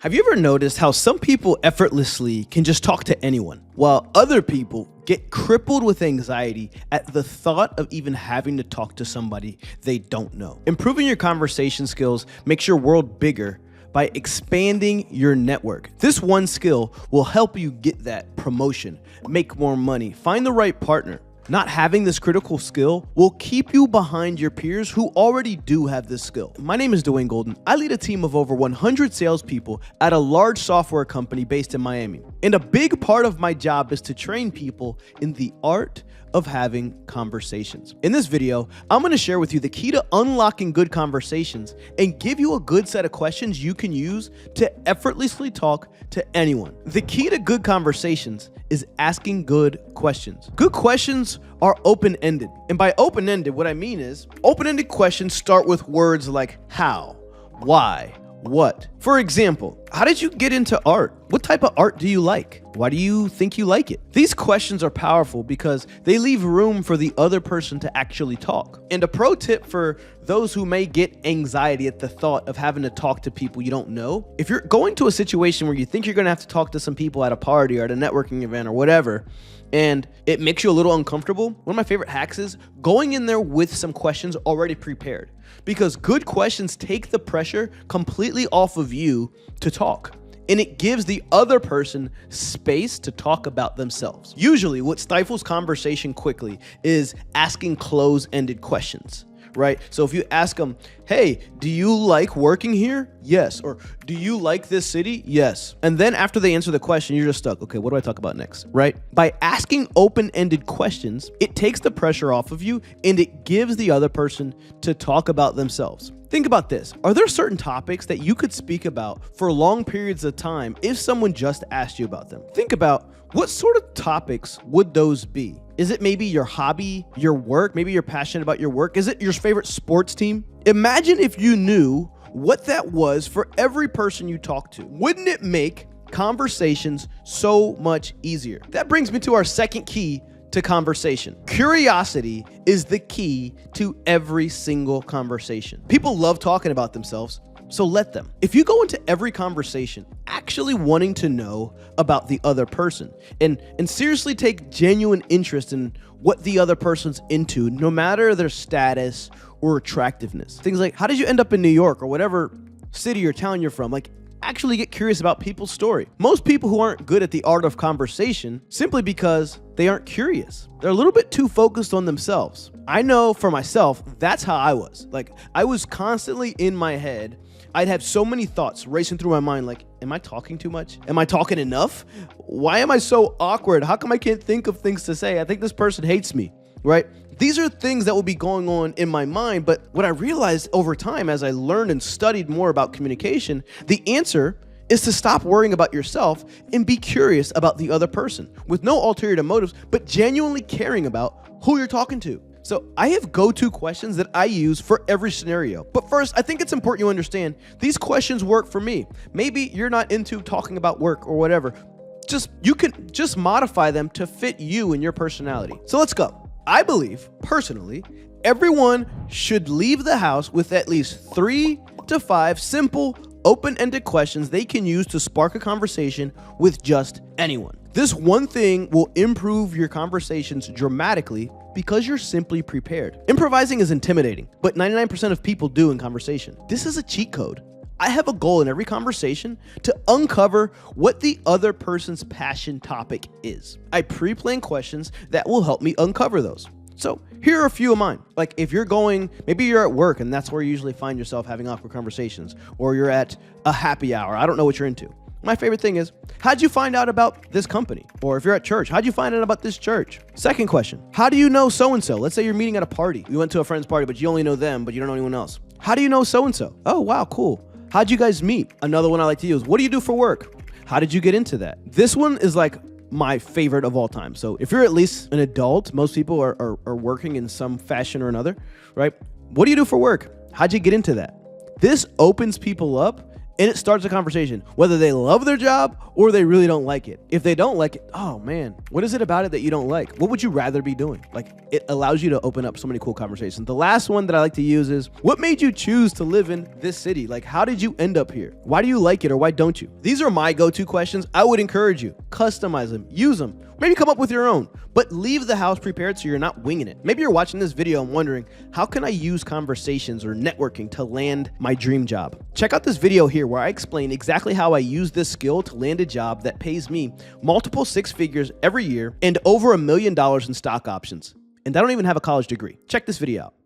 Have you ever noticed how some people effortlessly can just talk to anyone, while other people get crippled with anxiety at the thought of even having to talk to somebody they don't know? Improving your conversation skills makes your world bigger by expanding your network. This one skill will help you get that promotion, make more money, find the right partner. Not having this critical skill will keep you behind your peers who already do have this skill. My name is Dwayne. I lead a team of over 100 salespeople at a large software company based in Miami. And a big part of my job is to train people in the art of having conversations. In this video, I'm going to share with you the key to unlocking good conversations and give you a good set of questions you can use to effortlessly talk to anyone. The key to good conversations is asking good questions. Good questions are open-ended. And by open-ended, what I mean is open-ended questions start with words like how, why, what. For example, how did you get into art? What type of art do you like? Why do you think you like it? These questions are powerful because they leave room for the other person to actually talk. And a pro tip for those who may get anxiety at the thought of having to talk to people you don't know, if you're going to a situation where you think you're gonna have to talk to some people at a party or at a networking event or whatever, and it makes you a little uncomfortable, one of my favorite hacks is going in there with some questions already prepared. Because good questions take the pressure completely off of you to talk. And it gives the other person space to talk about themselves. Usually what stifles conversation quickly is asking close-ended questions, right? So if you ask them, hey, do you like working here? Yes. Or do you like this city? Yes. And then after they answer the question, you're just stuck. Okay, what do I talk about next, right? By asking open-ended questions, it takes the pressure off of you and it gives the other person to talk about themselves. Think about this. Are there certain topics that you could speak about for long periods of time if someone just asked you about them? Think about what sort of topics would those be? Is it maybe your hobby, your work? Maybe you're passionate about your work. Is it your favorite sports team? Imagine if you knew what that was for every person you talk to. Wouldn't it make conversations so much easier? That brings me to our second key to conversation. Curiosity is the key to every single conversation. People love talking about themselves, so let them. If you go into every conversation actually wanting to know about the other person and seriously take genuine interest in what the other person's into, no matter their status or attractiveness. Things like, how did you end up in New York or whatever city or town you're from? Like, actually get curious about people's story. Most people who aren't good at the art of conversation simply because they aren't curious. They're a little bit too focused on themselves. I know for myself, that's how I was. Like, I was constantly in my head. I'd have so many thoughts racing through my mind, like, am I talking too much? Am I talking enough? Why am I so awkward? How come I can't think of things to say? I think this person hates me, right? These are things that will be going on in my mind, but what I realized over time as I learned and studied more about communication, the answer is to stop worrying about yourself and be curious about the other person with no ulterior motives, but genuinely caring about who you're talking to. So I have go-to questions that I use for every scenario. But first, I think it's important you understand these questions work for me. Maybe you're not into talking about work or whatever. You can just modify them to fit you and your personality. So let's go. I believe, personally, everyone should leave the house with at least 3 to 5 simple, open-ended questions they can use to spark a conversation with just anyone. This one thing will improve your conversations dramatically because you're simply prepared. Improvising is intimidating, but 99% of people do in conversation. This is a cheat code. I have a goal in every conversation to uncover what the other person's passion topic is. I pre-plan questions that will help me uncover those. So here are a few of mine. Like if maybe you're at work and that's where you usually find yourself having awkward conversations, or you're at a happy hour. I don't know what you're into. My favorite thing is, how'd you find out about this company? Or if you're at church, how'd you find out about this church? Second question, how do you know so-and-so? Let's say you're meeting at a party. You went to a friend's party, but you only know them, but you don't know anyone else. How do you know so-and-so? Oh, wow, cool. How'd you guys meet? Another one I like to use. What do you do for work? How did you get into that? This one is like my favorite of all time. So if you're at least an adult, most people are working in some fashion or another, right? What do you do for work? How'd you get into that? This opens people up and it starts a conversation, whether they love their job or they really don't like it. If they don't like it, oh man, what is it about it that you don't like? What would you rather be doing? Like, it allows you to open up so many cool conversations. The last one that I like to use is, what made you choose to live in this city? Like, how did you end up here? Why do you like it or why don't you? These are my go-to questions. I would encourage you, customize them, use them, maybe come up with your own, but leave the house prepared so you're not winging it. Maybe you're watching this video and wondering, how can I use conversations or networking to land my dream job? Check out this video here where I explain exactly how I use this skill to land a job that pays me multiple six figures every year and over $1 million in stock options. And I don't even have a college degree. Check this video out.